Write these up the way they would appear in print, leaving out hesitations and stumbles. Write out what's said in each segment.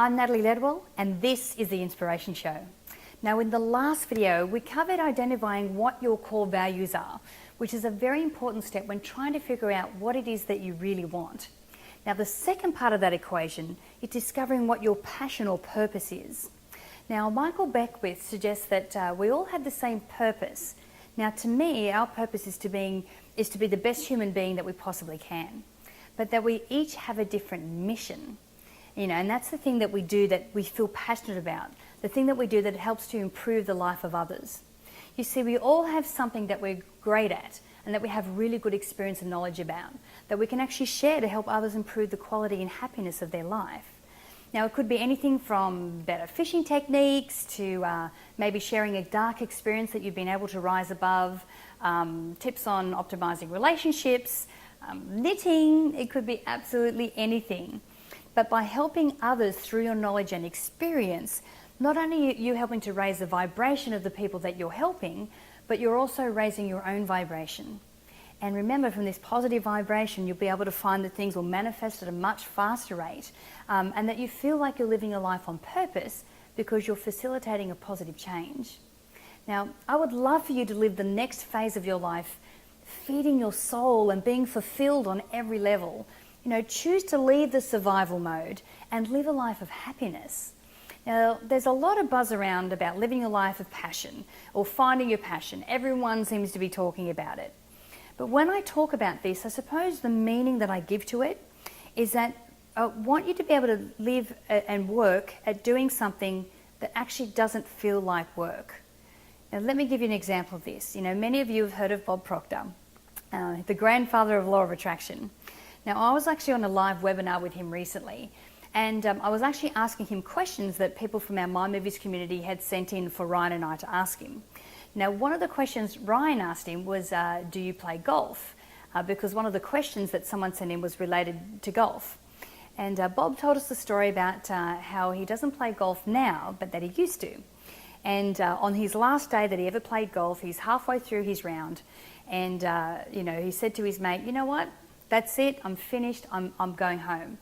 I'm Natalie Ledwell, and this is The Inspiration Show. Now, in the last video, we covered identifying what your core values are, which is a very important step when trying to figure out what it is that you really want. Now, the second part of that equation is discovering what your passion or purpose is. Now, Michael Beckwith suggests that we all have the same purpose. Now, to me, our purpose is to be the best human being that we possibly can, but that we each have a different mission. And that's the thing that we do that we feel passionate about, the thing that we do that helps to improve the life of others. You see, we all have something that we're great at and that we have really good experience and knowledge about, that we can actually share to help others improve the quality and happiness of their life. Now, it could be anything from better fishing techniques to maybe sharing a dark experience that you've been able to rise above, tips on optimizing relationships, knitting. It could be absolutely anything. But by helping others through your knowledge and experience, not only are you helping to raise the vibration of the people that you're helping, but you're also raising your own vibration. And remember, from this positive vibration, you'll be able to find that things will manifest at a much faster rate, and that you feel like you're living a life on purpose because you're facilitating a positive change. Now, I would love for you to live the next phase of your life feeding your soul and being fulfilled on every level. Choose to leave the survival mode and live a life of happiness. Now, there's a lot of buzz around about living a life of passion or finding your passion. Everyone seems to be talking about it. But when I talk about this, I suppose the meaning that I give to it is that I want you to be able to live and work at doing something that actually doesn't feel like work. Now, let me give you an example of this. Many of you have heard of Bob Proctor, the grandfather of law of attraction. Now, I was actually on a live webinar with him recently, and I was actually asking him questions that people from our My Movies community had sent in for Ryan and I to ask him. Now, one of the questions Ryan asked him was, do you play golf? Because one of the questions that someone sent in was related to golf. And Bob told us the story about how he doesn't play golf now, but that he used to. And on his last day that he ever played golf, he's halfway through his round, and he said to his mate, "You know what? That's it, I'm finished, I'm going home."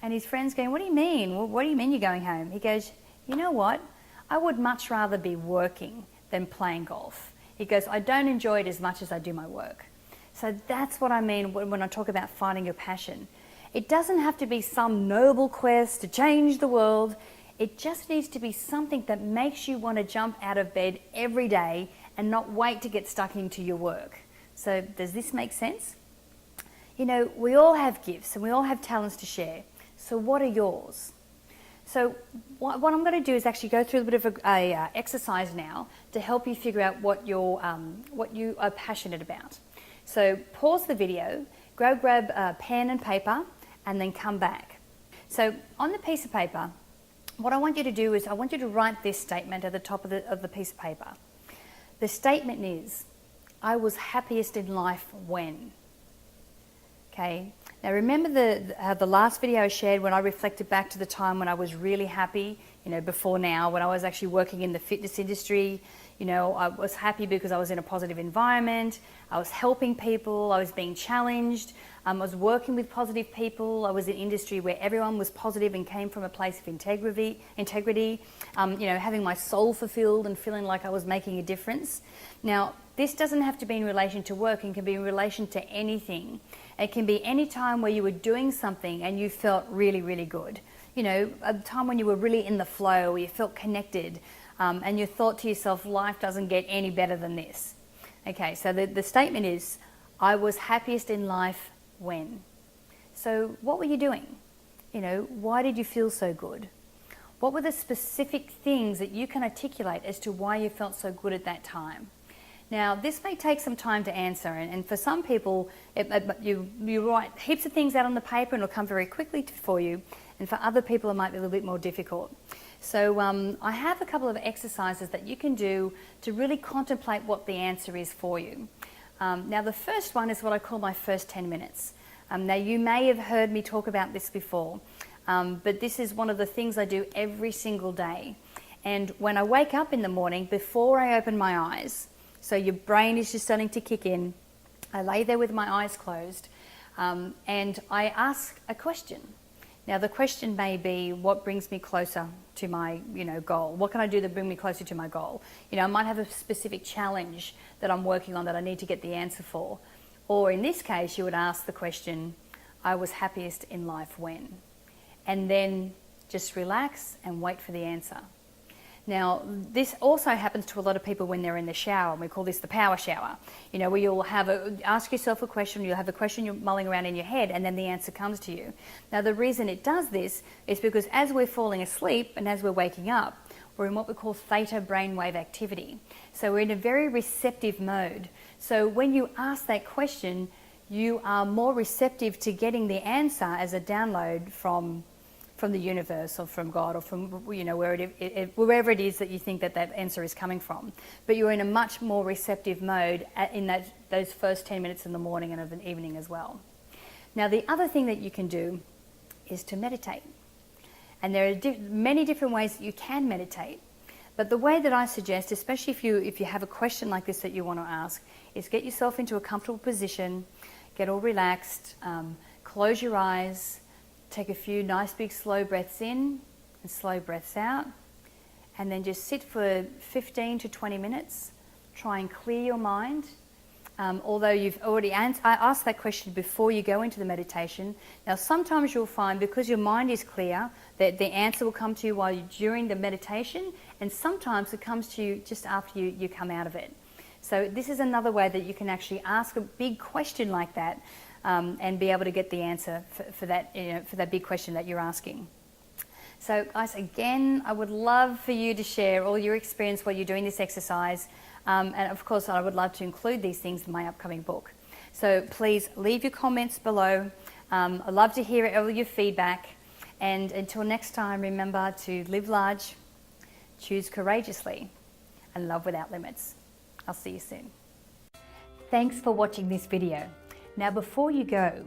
And his friend's going, "What do you mean? Well, what do you mean you're going home?" He goes, "You know what? I would much rather be working than playing golf." He goes, "I don't enjoy it as much as I do my work." So that's what I mean when I talk about finding your passion. It doesn't have to be some noble quest to change the world. It just needs to be something that makes you want to jump out of bed every day and not wait to get stuck into your work. So does this make sense? We all have gifts and we all have talents to share. So what are yours? So what I'm going to do is actually go through a bit of a exercise now to help you figure out what you are passionate about. So pause the video, grab a pen and paper, and then come back. So on the piece of paper, what I want you to do is I want you to write this statement at the top of the piece of paper. The statement is, "I was happiest in life when." Okay. Now remember the last video I shared when I reflected back to the time when I was really happy, before now, when I was actually working in the fitness industry. I was happy because I was in a positive environment, I was helping people, I was being challenged, I was working with positive people, I was in industry where everyone was positive and came from a place of integrity, having my soul fulfilled and feeling like I was making a difference. Now, this doesn't have to be in relation to work, it can be in relation to anything. It can be any time where you were doing something and you felt really, really good. A time when you were really in the flow, where you felt connected, and you thought to yourself, life doesn't get any better than this. Okay, so the statement is, "I was happiest in life when." So what were you doing? Why did you feel so good? What were the specific things that you can articulate as to why you felt so good at that time? Now, this may take some time to answer, and for some people, you write heaps of things out on the paper and it'll come very quickly for you, and for other people it might be a little bit more difficult. So I have a couple of exercises that you can do to really contemplate what the answer is for you. Now, the first one is what I call my first 10 minutes. Now, you may have heard me talk about this before, but this is one of the things I do every single day. And when I wake up in the morning, before I open my eyes, so your brain is just starting to kick in, I lay there with my eyes closed, and I ask a question. Now the question may be, what brings me closer to my, goal? What can I do to bring me closer to my goal? I might have a specific challenge that I'm working on that I need to get the answer for. Or in this case, you would ask the question, I was happiest in life when? And then just relax and wait for the answer. Now, this also happens to a lot of people when they're in the shower, and we call this the power shower. Where you'll ask yourself a question, you'll have a question you're mulling around in your head, and then the answer comes to you. Now, the reason it does this is because as we're falling asleep and as we're waking up, we're in what we call theta brainwave activity. So we're in a very receptive mode. So when you ask that question, you are more receptive to getting the answer as a download from the universe or from God or from wherever it is that you think that answer is coming from. But you're in a much more receptive mode in those first 10 minutes in the morning and of an evening as well. Now the other thing that you can do is to meditate. And there are many different ways that you can meditate. But the way that I suggest, especially if you have a question like this that you want to ask, is get yourself into a comfortable position, get all relaxed, close your eyes, take a few nice big slow breaths in and slow breaths out, and then just sit for 15 to 20 minutes. Try and clear your mind. Although you've already asked that question before you go into the meditation. Now sometimes you'll find, because your mind is clear, that the answer will come to you during the meditation, and sometimes it comes to you just after you come out of it. So this is another way that you can actually ask a big question like that, and be able to get the answer for that big question that you're asking. So guys, again, I would love for you to share all your experience while you're doing this exercise. And of course, I would love to include these things in my upcoming book. So please leave your comments below. I'd love to hear all your feedback. And until next time, remember to live large, choose courageously, and love without limits. I'll see you soon. Thanks for watching this video. Now before you go,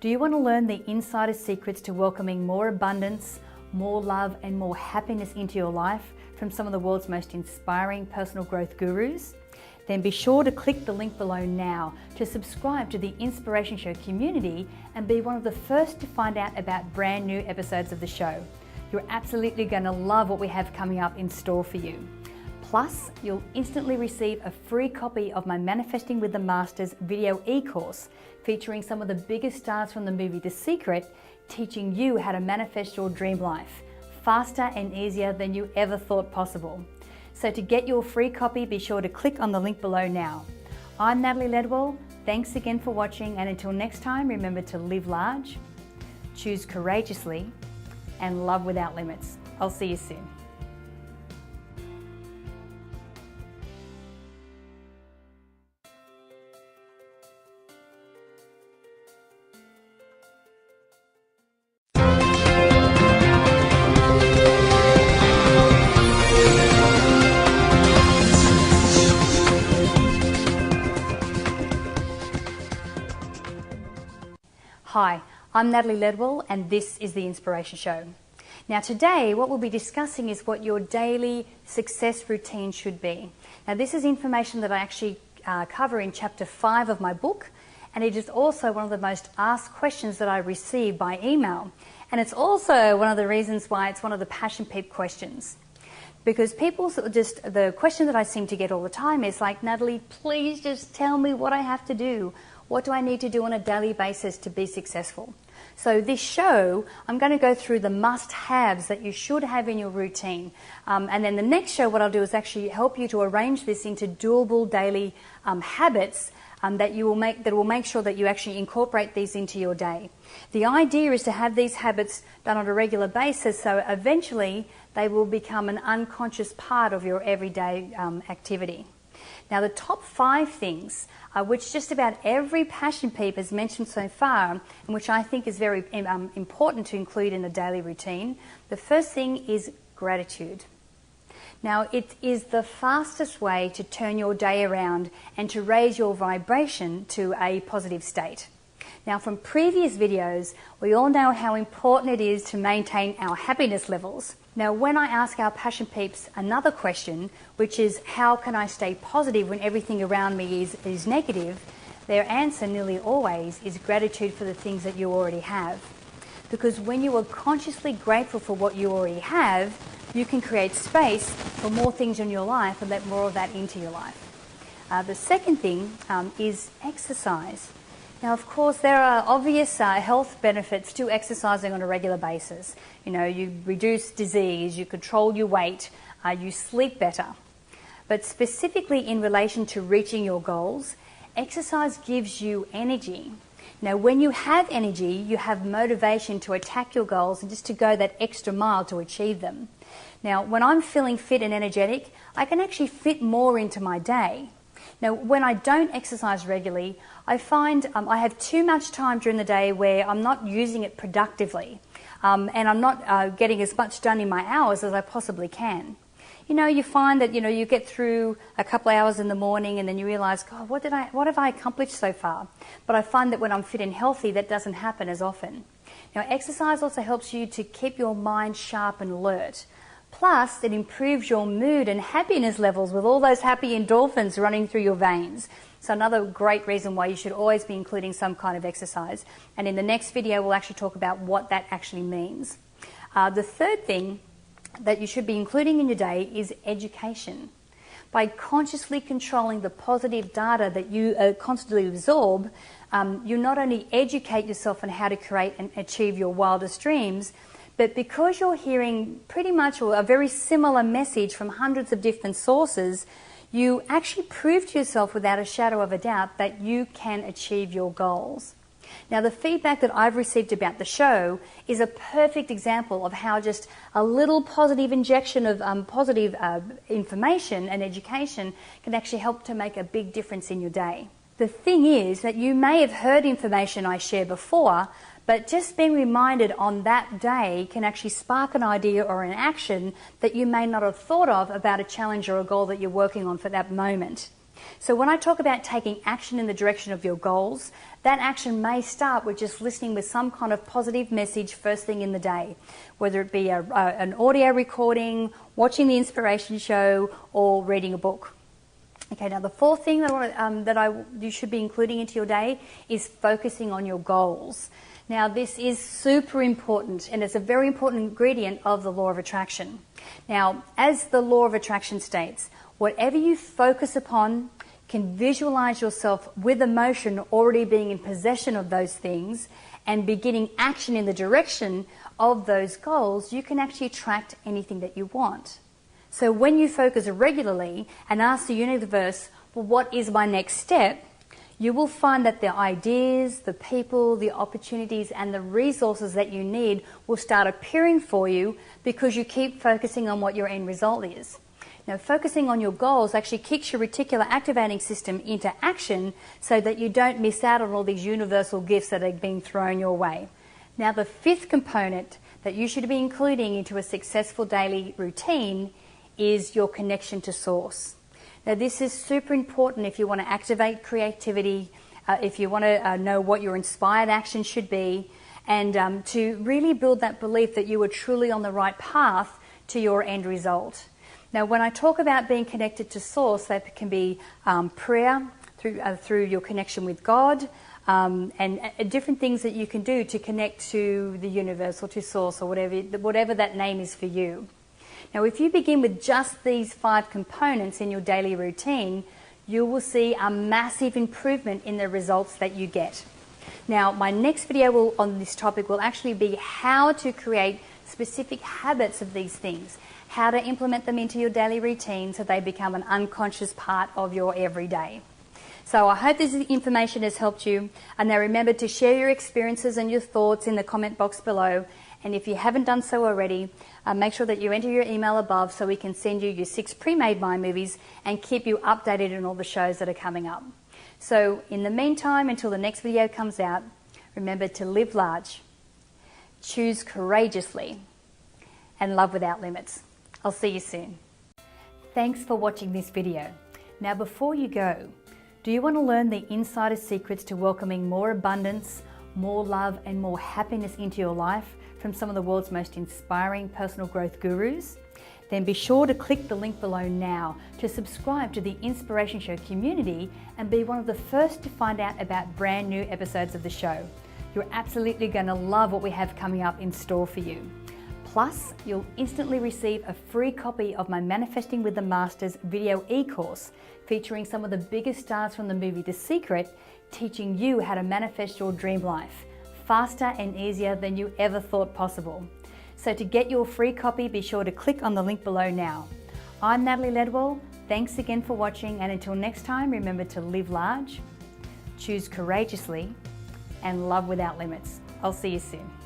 do you want to learn the insider secrets to welcoming more abundance, more love and more happiness into your life from some of the world's most inspiring personal growth gurus? Then be sure to click the link below now to subscribe to the Inspiration Show community and be one of the first to find out about brand new episodes of the show. You're absolutely going to love what we have coming up in store for you. Plus, you'll instantly receive a free copy of my Manifesting with the Masters video e-course featuring some of the biggest stars from the movie The Secret, teaching you how to manifest your dream life faster and easier than you ever thought possible. So to get your free copy, be sure to click on the link below now. I'm Natalie Ledwell. Thanks again for watching, and until next time, remember to live large, choose courageously, and love without limits. I'll see you soon. Hi, I'm Natalie Ledwell and this is The Inspiration Show. Now today what we'll be discussing is what your daily success routine should be. Now this is information that I actually cover in chapter 5 of my book, and it is also one of the most asked questions that I receive by email, and it's also one of the reasons why it's one of the Passion Peep questions. Because the question that I seem to get all the time is like, Natalie, please just tell me what I have to do. What do I need to do on a daily basis to be successful? So this show, I'm going to go through the must-haves that you should have in your routine. And then the next show, what I'll do is actually help you to arrange this into doable daily habits that will make sure that you actually incorporate these into your day. The idea is to have these habits done on a regular basis, so eventually they will become an unconscious part of your everyday activity. Now the top 5 things, which just about every Passion Peep has mentioned so far, and which I think is very important to include in a daily routine. The first thing is gratitude. Now it is the fastest way to turn your day around and to raise your vibration to a positive state. Now from previous videos, we all know how important it is to maintain our happiness levels. Now when I ask our Passion Peeps another question, which is how can I stay positive when everything around me is negative, their answer nearly always is gratitude for the things that you already have. because when you are consciously grateful for what you already have, you can create space for more things in your life and let more of that into your life. The second thing is exercise. Now, of course, there are obvious health benefits to exercising on a regular basis. You know, you reduce disease, you control your weight, you sleep better. But specifically in relation to reaching your goals, exercise gives you energy. Now, when you have energy, you have motivation to attack your goals and just to go that extra mile to achieve them. Now, when I'm feeling fit and energetic, I can actually fit more into my day. Now, when I don't exercise regularly, I find I have too much time during the day where I'm not using it productively, and I'm not getting as much done in my hours as I possibly can. You know, you find that, you get through a couple of hours in the morning and then you realise, God, what have I accomplished so far? But I find that when I'm fit and healthy, that doesn't happen as often. Now, exercise also helps you to keep your mind sharp and alert. Plus, it improves your mood and happiness levels with all those happy endorphins running through your veins. So another great reason why you should always be including some kind of exercise. And in the next video, we'll actually talk about what that actually means. The third thing that you should be including in your day is education. By consciously controlling the positive data that you constantly absorb, you not only educate yourself on how to create and achieve your wildest dreams, but because you're hearing pretty much a very similar message from hundreds of different sources, you actually prove to yourself without a shadow of a doubt that you can achieve your goals. Now, the feedback that I've received about the show is a perfect example of how just a little positive injection of positive information and education can actually help to make a big difference in your day. The thing is that you may have heard information I shared before, but just being reminded on that day can actually spark an idea or an action that you may not have thought of about a challenge or a goal that you're working on for that moment. So when I talk about taking action in the direction of your goals, that action may start with just listening with some kind of positive message first thing in the day, whether it be an audio recording, watching the inspiration show, or reading a book. Okay, now the fourth thing you should be including into your day is focusing on your goals. Now, this is super important, and it's a very important ingredient of the law of attraction. Now, as the law of attraction states, whatever you focus upon can visualize yourself with emotion already being in possession of those things and beginning action in the direction of those goals, you can actually attract anything that you want. So when you focus regularly and ask the universe, well, what is my next step? You will find that the ideas, the people, the opportunities, and the resources that you need will start appearing for you because you keep focusing on what your end result is. Now, focusing on your goals actually kicks your reticular activating system into action so that you don't miss out on all these universal gifts that are being thrown your way. Now, the fifth component that you should be including into a successful daily routine is your connection to Source. Now, this is super important if you want to activate creativity, if you want to know what your inspired action should be, and to really build that belief that you are truly on the right path to your end result. Now, when I talk about being connected to Source, that can be prayer through your connection with God, and different things that you can do to connect to the universe or to Source or whatever that name is for you. Now, if you begin with just these 5 components in your daily routine, you will see a massive improvement in the results that you get. Now, my next video on this topic will actually be how to create specific habits of these things, how to implement them into your daily routine so they become an unconscious part of your everyday. So I hope this information has helped you. And now remember to share your experiences and your thoughts in the comment box below. And if you haven't done so already, make sure that you enter your email above so we can send you your 6 pre-made mind movies and keep you updated on all the shows that are coming up. So in the meantime, until the next video comes out, remember to live large, choose courageously, and love without limits. I'll see you soon. Thanks for watching this video. Now before you go, do you want to learn the insider secrets to welcoming more abundance, more love, and more happiness into your life from some of the world's most inspiring personal growth gurus? Then be sure to click the link below now to subscribe to the Inspiration Show community and be one of the first to find out about brand new episodes of the show. You're absolutely going to love what we have coming up in store for you. Plus, you'll instantly receive a free copy of my Manifesting with the Masters video e-course featuring some of the biggest stars from the movie The Secret, teaching you how to manifest your dream life faster and easier than you ever thought possible. So to get your free copy, be sure to click on the link below now. I'm Natalie Ledwell. Thanks again for watching, and until next time, remember to live large, choose courageously, and love without limits. I'll see you soon.